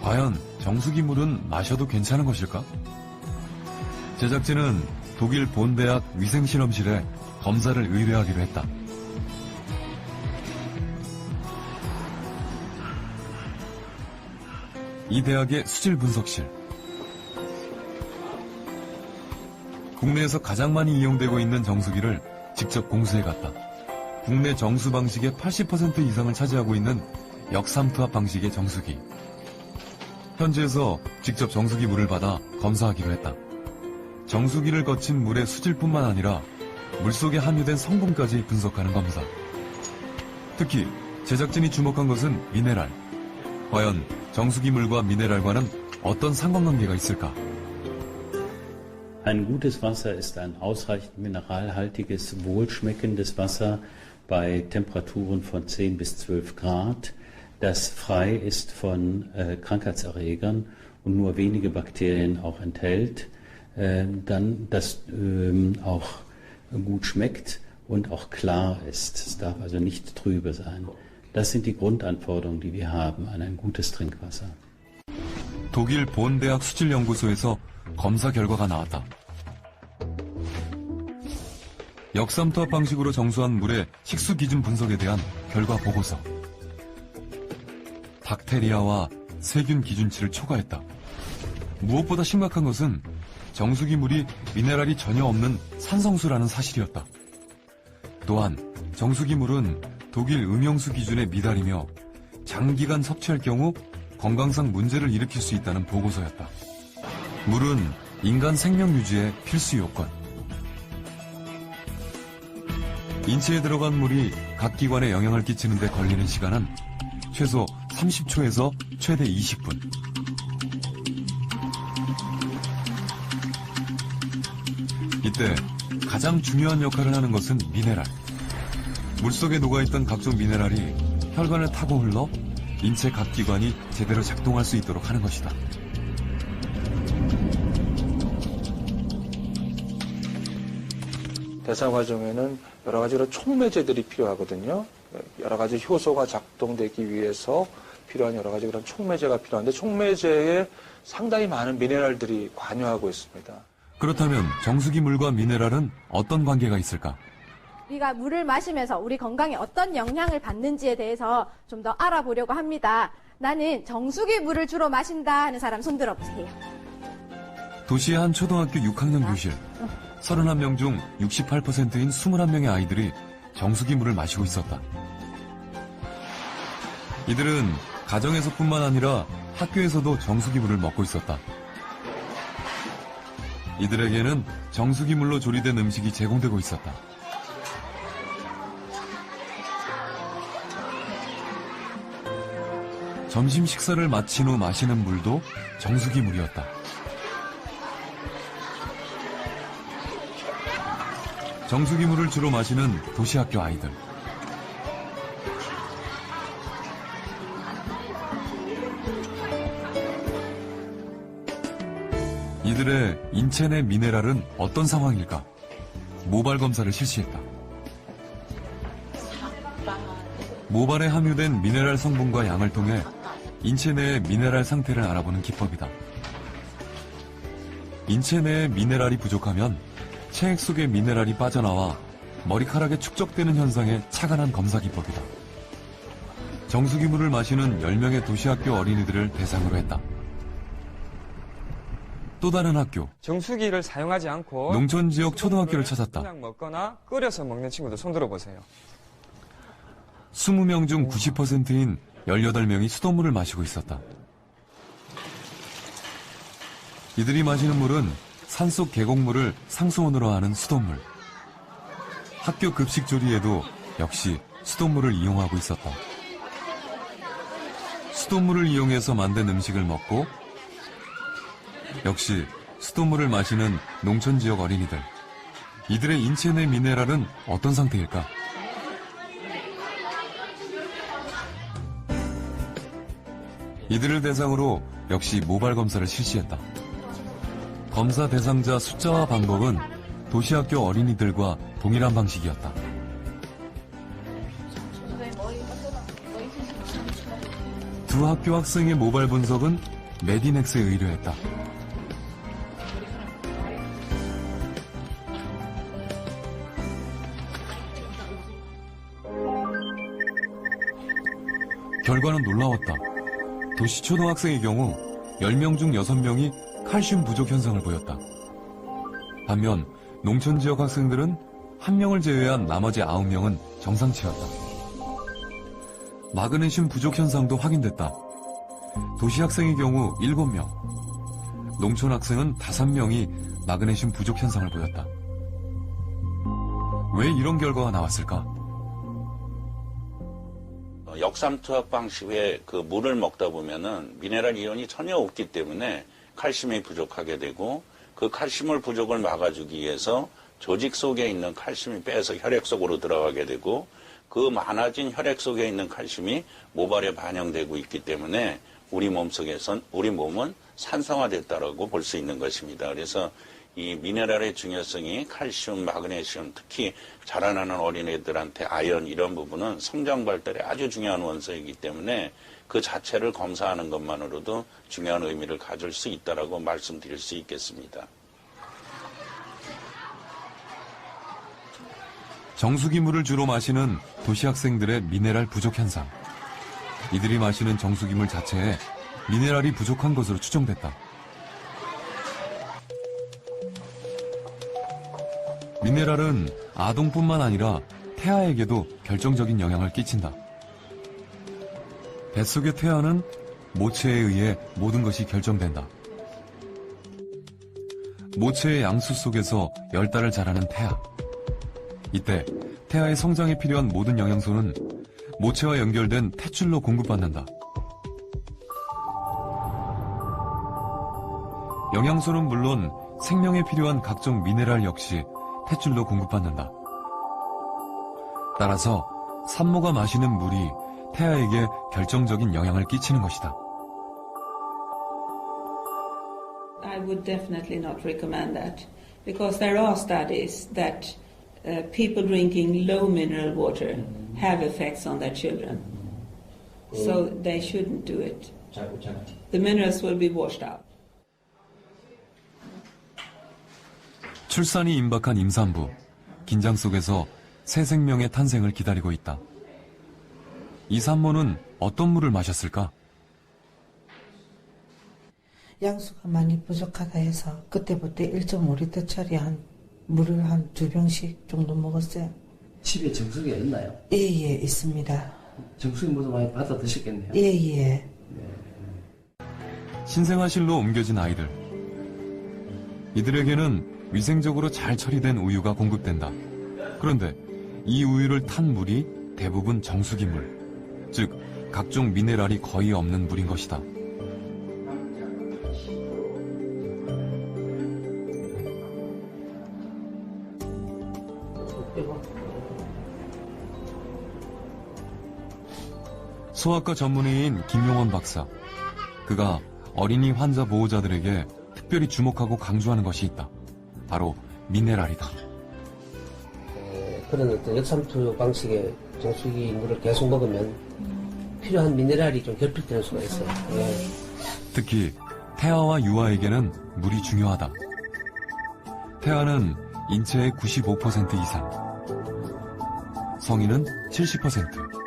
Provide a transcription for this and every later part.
과연 정수기 물은 마셔도 괜찮은 것일까? 제작진은 독일 본대학 위생실험실에 검사를 의뢰하기로 했다. 이 대학의 수질 분석실. 국내에서 가장 많이 이용되고 있는 정수기를 직접 공수해 갔다. 국내 정수 방식의 80% 이상을 차지하고 있는 역삼투압 방식의 정수기. 현지에서 직접 정수기 물을 받아 검사하기로 했다. 정수기를 거친 물의 수질뿐만 아니라 물속에 함유된 성분까지 분석하는 검사. 특히 제작진이 주목한 것은 미네랄. 과연 정수기 물과 미네랄과는 어떤 상관관계가 있을까? Ein gutes Wasser ist ein ausreichend mineralhaltiges, wohlschmeckendes Wasser bei Temperaturen von 10 bis 12 Grad, das frei ist von Krankheitserregern und nur wenige Bakterien auch enthält, dann das auch gut schmeckt und auch klar ist. Es darf also nicht trübe sein. Das sind die Grundanforderungen, die wir haben an ein gutes Trinkwasser. 독일 본대학 수질연구소에서 검사 결과가 나왔다. 역삼투압 방식으로 정수한 물의 식수 기준 분석에 대한 결과 보고서. 박테리아와 세균 기준치를 초과했다. 무엇보다 심각한 것은 정수기 물이 미네랄이 전혀 없는 산성수라는 사실이었다. 또한 정수기 물은 독일 음용수 기준에 미달이며 장기간 섭취할 경우 건강상 문제를 일으킬 수 있다는 보고서였다. 물은 인간 생명 유지의 필수 요건. 인체에 들어간 물이 각 기관에 영향을 끼치는 데 걸리는 시간은 최소 30초에서 최대 20분. 이때 가장 중요한 역할을 하는 것은 미네랄. 물속에 녹아있던 각종 미네랄이 혈관을 타고 흘러 인체 각 기관이 제대로 작동할 수 있도록 하는 것이다. 대사 과정에는 여러 가지로 촉매제들이 필요하거든요. 여러 가지 효소가 작동되기 위해서 필요한 여러 가지 그런 촉매제가 필요한데 촉매제에 상당히 많은 미네랄들이 관여하고 있습니다. 그렇다면 정수기 물과 미네랄은 어떤 관계가 있을까? 우리가 물을 마시면서 우리 건강에 어떤 영향을 받는지에 대해서 좀 더 알아보려고 합니다. 나는 정수기 물을 주로 마신다 하는 사람 손 들어보세요. 도시의 한 초등학교 6학년 교실. 31명 중 68%인 21명의 아이들이 정수기 물을 마시고 있었다. 이들은 가정에서뿐만 아니라 학교에서도 정수기 물을 먹고 있었다. 이들에게는 정수기 물로 조리된 음식이 제공되고 있었다. 점심 식사를 마친 후 마시는 물도 정수기 물이었다. 정수기 물을 주로 마시는 도시학교 아이들. 이들의 인체 내 미네랄은 어떤 상황일까? 모발 검사를 실시했다. 모발에 함유된 미네랄 성분과 양을 통해 인체 내의 미네랄 상태를 알아보는 기법이다. 인체 내에 미네랄이 부족하면 체액 속에 미네랄이 빠져나와 머리카락에 축적되는 현상에 착안한 검사 기법이다. 정수기 물을 마시는 10명의 도시학교 어린이들을 대상으로 했다. 또 다른 학교. 정수기를 사용하지 않고 농촌 지역 초등학교를 찾았다. 그냥 먹거나 끓여서 먹는 친구들 손 들어보세요. 20명 중 90%인 18명이 수돗물을 마시고 있었다. 이들이 마시는 물은 산속 계곡물을 상수원으로 하는 수돗물. 학교 급식 조리에도 역시 수돗물을 이용하고 있었다. 수돗물을 이용해서 만든 음식을 먹고 역시 수돗물을 마시는 농촌 지역 어린이들. 이들의 인체 내 미네랄은 어떤 상태일까? 이들을 대상으로 역시 모발 검사를 실시했다. 검사 대상자 숫자와 방법은 도시학교 어린이들과 동일한 방식이었다. 두 학교 학생의 모발 분석은 메디넥스에 의뢰했다. 결과는 놀라웠다. 도시 초등학생의 경우 10명 중 6명이 칼슘 부족 현상을 보였다. 반면 농촌 지역 학생들은 1명을 제외한 나머지 9명은 정상치였다. 마그네슘 부족 현상도 확인됐다. 도시 학생의 경우 7명, 농촌 학생은 5명이 마그네슘 부족 현상을 보였다. 왜 이런 결과가 나왔을까? 역삼투압 방식의 그 물을 먹다 보면은 미네랄 이온이 전혀 없기 때문에 칼슘이 부족하게 되고, 그 칼슘을 부족을 막아주기 위해서 조직 속에 있는 칼슘이 빼서 혈액 속으로 들어가게 되고, 그 많아진 혈액 속에 있는 칼슘이 모발에 반영되고 있기 때문에 우리 몸은 산성화됐다라고 볼 수 있는 것입니다. 그래서 이 미네랄의 중요성이 칼슘, 마그네슘, 특히 자라나는 어린애들한테 아연 이런 부분은 성장 발달에 아주 중요한 원소이기 때문에 그 자체를 검사하는 것만으로도 중요한 의미를 가질 수 있다라고 말씀드릴 수 있겠습니다. 정수기 물을 주로 마시는 도시 학생들의 미네랄 부족 현상. 이들이 마시는 정수기 물 자체에 미네랄이 부족한 것으로 추정됐다. 미네랄은 아동뿐만 아니라 태아에게도 결정적인 영향을 끼친다. 뱃속의 태아는 모체에 의해 모든 것이 결정된다. 모체의 양수 속에서 10달을 자라는 태아. 이때 태아의 성장에 필요한 모든 영양소는 모체와 연결된 탯줄로 공급받는다. 영양소는 물론 생명에 필요한 각종 미네랄 역시 탯줄로 공급받는다. 따라서 산모가 마시는 물이 태아에게 결정적인 영향을 끼치는 것이다. I would definitely not recommend that because there are studies that people drinking low mineral water have effects on their children. So they shouldn't do it. The minerals will be washed out. 출산이 임박한 임산부. 긴장 속에서 새 생명의 탄생을 기다리고 있다. 이 산모는 어떤 물을 마셨을까? 양수가 많이 부족하다 해서 그때부터 1.5리터짜리 물을 한 2병씩 정도 먹었어요. 집에 정수기가 있나요? 예, 있습니다. 정수기 물도 많이 받아 드셨겠네요. 예. 신생아실로 옮겨진 아이들. 이들에게는 위생적으로 잘 처리된 우유가 공급된다. 그런데 이 우유를 탄 물이 대부분 정수기 물, 즉 각종 미네랄이 거의 없는 물인 것이다. 소아과 전문의인 김용원 박사. 그가 어린이 환자 보호자들에게 특별히 주목하고 강조하는 것이 있다. 바로 미네랄이다. 그런 어떤 역삼투 방식의 정수기 물을 계속 먹으면 필요한 미네랄이 좀 결핍되는 수가 있어요. 특히 태아와 유아에게는 물이 중요하다. 태아는 인체의 95% 이상, 성인은 70%,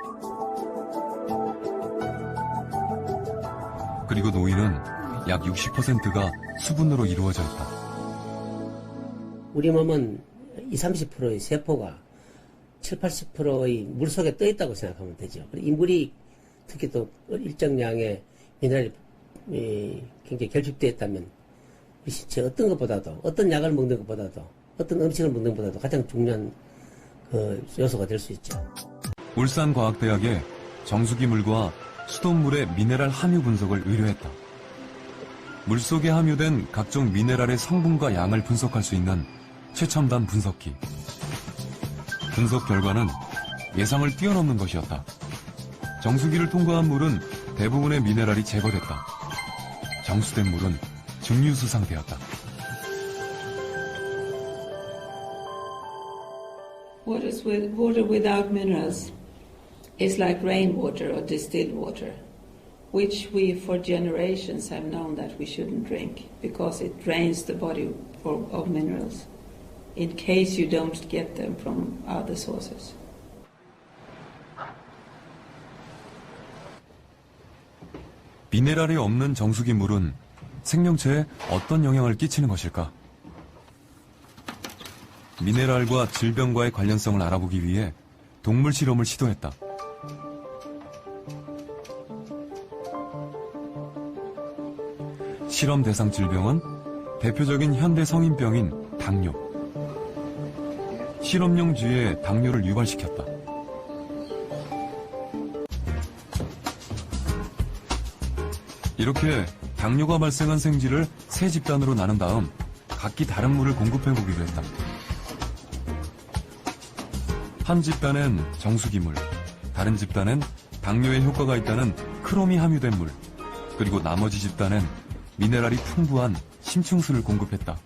그리고 노인은 약 60%가 수분으로 이루어져 있다. 우리 몸은 20, 30%의 세포가 7, 80%의 물 속에 떠 있다고 생각하면 되죠. 이 물이 특히 또 일정량의 미네랄이 굉장히 결핍되어 있다면 우리 신체 어떤 것보다도, 어떤 약을 먹는 것보다도, 어떤 음식을 먹는 것보다도 가장 중요한 그 요소가 될 수 있죠. 울산과학대학에 정수기 물과 수돗물의 미네랄 함유 분석을 의뢰했다. 물속에 함유된 각종 미네랄의 성분과 양을 분석할 수 있는 최첨단 분석기. 분석 결과는 예상을 뛰어넘는 것이었다. 정수기를 통과한 물은 대부분의 미네랄이 제거됐다. 정수된 물은 증류수 상태였다. Water without minerals is like rainwater or distilled water. which we for generations have known that we shouldn't drink because it drains the body of minerals in case you don't get them from other sources. 미네랄이 없는 정수기 물은 생명체에 어떤 영향을 끼치는 것일까? 미네랄과 질병과의 관련성을 알아보기 위해 동물 실험을 시도했다. 실험 대상 질병은 대표적인 현대 성인병인 당뇨. 실험용 쥐에 당뇨를 유발시켰다. 이렇게 당뇨가 발생한 생쥐를 세 집단으로 나눈 다음 각기 다른 물을 공급해보기로 했다. 한 집단엔 정수기물, 다른 집단엔 당뇨에 효과가 있다는 크롬이 함유된 물, 그리고 나머지 집단엔 미네랄이 풍부한 심층수를 공급했다.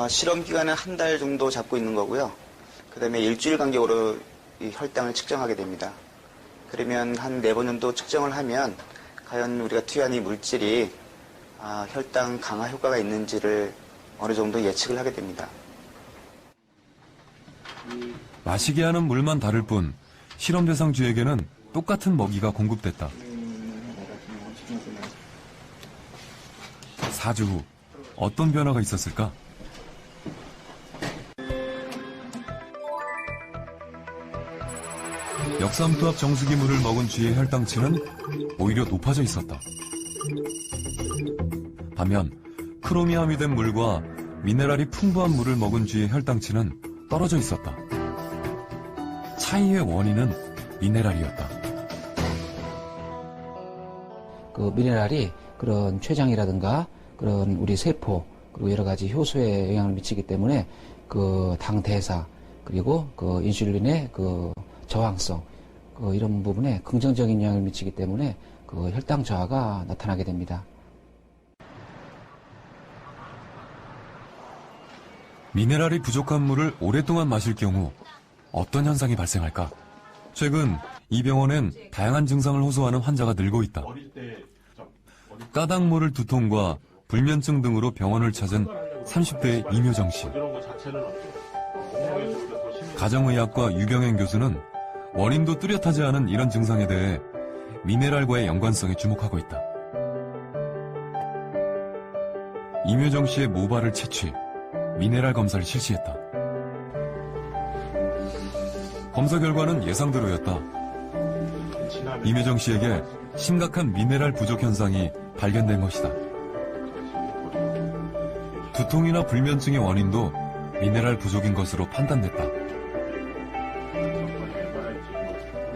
실험 기간은 한 달 정도 잡고 있는 거고요. 그 다음에 일주일 간격으로 이 혈당을 측정하게 됩니다. 그러면 한 4번 정도 측정을 하면 과연 우리가 투여한 이 물질이 혈당 강화 효과가 있는지를 어느 정도 예측을 하게 됩니다. 마시게 하는 물만 다를 뿐 실험 대상 쥐에게는 똑같은 먹이가 공급됐다. 4주 후 어떤 변화가 있었을까? 역삼투압 정수기 물을 먹은 쥐의 혈당치는 오히려 높아져 있었다. 반면 크롬이 함유된 물과 미네랄이 풍부한 물을 먹은 쥐의 혈당치는 떨어져 있었다. 차이의 원인은 미네랄이었다. 그 미네랄이 그런 췌장이라든가 그런 우리 세포 그리고 여러 가지 효소에 영향을 미치기 때문에 그 당 대사 그리고 그 인슐린의 그 저항성 이런 부분에 긍정적인 영향을 미치기 때문에 그 혈당 저하가 나타나게 됩니다. 미네랄이 부족한 물을 오랫동안 마실 경우 어떤 현상이 발생할까? 최근 이 병원엔 다양한 증상을 호소하는 환자가 늘고 있다. 까닭 모를 두통과 불면증 등으로 병원을 찾은 30대 이묘정 씨. 가정의학과 유병행 교수는 원인도 뚜렷하지 않은 이런 증상에 대해 미네랄과의 연관성에 주목하고 있다. 이묘정 씨의 모발을 채취, 미네랄 검사를 실시했다. 검사 결과는 예상대로였다. 이묘정 씨에게 심각한 미네랄 부족 현상이 발견된 것이다. 두통이나 불면증의 원인도 미네랄 부족인 것으로 판단됐다.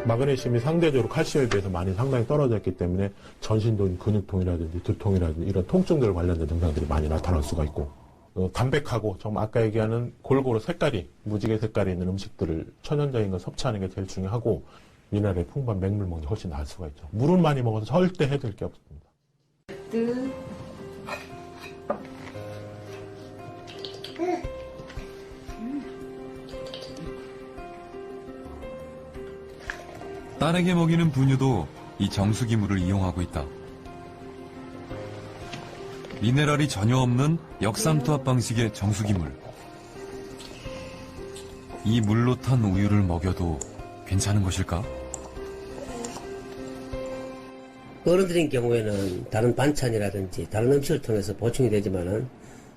마그네슘이 상대적으로 칼슘에 비해서 많이 상당히 떨어져 있기 때문에 전신적인 근육통이라든지 두통이라든지 이런 통증들 관련된 증상들이 많이 나타날 수가 있고, 담백하고 좀 아까 얘기하는 골고루 색깔이 무지개 색깔이 있는 음식들을 천연적인 걸 섭취하는 게 제일 중요하고, 미네랄의 풍부한 맹물 먹는 게 훨씬 나을 수가 있죠. 물을 많이 먹어서 절대 해될 게 없습니다. 딸에게 먹이는 분유도 이 정수기 물을 이용하고 있다. 미네랄이 전혀 없는 역삼투압 방식의 정수기 물. 이 물로 탄 우유를 먹여도 괜찮은 것일까? 어른들인 경우에는 다른 반찬이라든지 다른 음식을 통해서 보충이 되지만은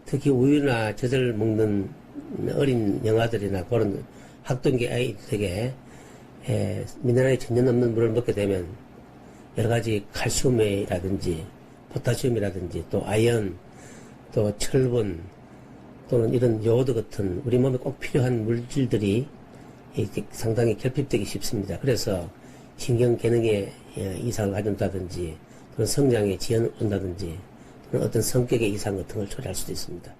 특히 우유나 젖을 먹는 어린 영아들이나 그런 학동기 아이들에게 미네랄이 전혀 없는 물을 먹게 되면 여러 가지 칼슘이라든지 포타슘이라든지 또 아연, 또 철분 또는 이런 요오드 같은 우리 몸에 꼭 필요한 물질들이 상당히 결핍되기 쉽습니다. 그래서 신경 기능에 이상을 가진다든지 그런 성장에 지연을 온다든지 그런 어떤 성격의 이상 같은 걸 초래할 수도 있습니다.